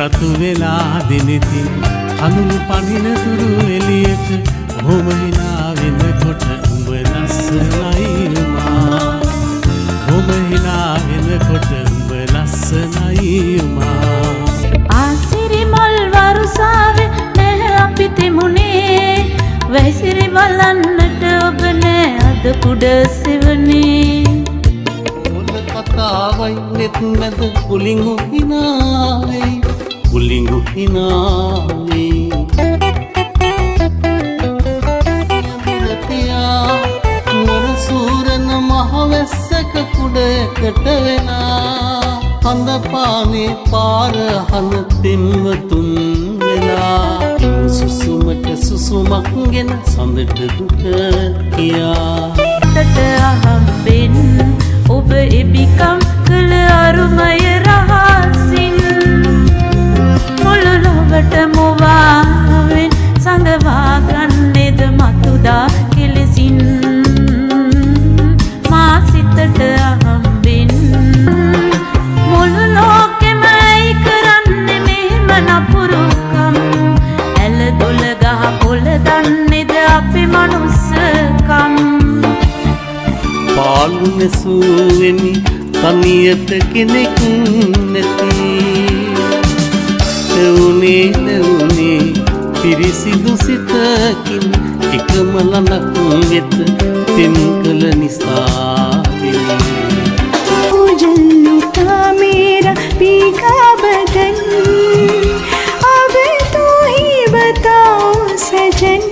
රතු වෙලා දිනෙති අඳුරු පනින තුරු එළියට ඔහොම hina වෙනකොට උඹ ලස්සනයි මා ඔහොම hina වෙනකොට උඹ ලස්සනයි මා ආසිරි මල් වරුසාවේ නැහැ අපි තෙමුනේ වැසිරි බලන්නට ඔබ නෑ අද කුඩ සෙවනේ කතාවයි නෙත් මැද පුලිංගු හිනායි පුලිංගු හිනායි යදිරතියා නුවර සූරන මහවැස්සක කුඩයකට වෙලා හඳ පානේ පාර හන පින්වතුන් වෙලා සුසුමට සුසුමක් ගෙන සඳට දුක කියා තට අහම්බෙන් ඔබ එබිකම් කළ අරුමය රහසින් මුළු ලොවට මොවාවෙන් සඟවා ගන්නේද මතුදා කෙලෙසින් මා සිතට අහම්බෙන් මුළු ලෝකෙමයි කරන්නේ මෙහෙම නපුරුකම් ඇල දොල ගහ පොළ දන්නේද අපේ මනුස්සකම් පාලු නැසුවෙනි තනියට කෙනෙක් නැති එවුනේ පිරිසිදු සිතකින් එකම ලනක් වෙත තෙන් කළ නිසා उजलता मेरा भीगा बदन अब तू ही बताओ सजन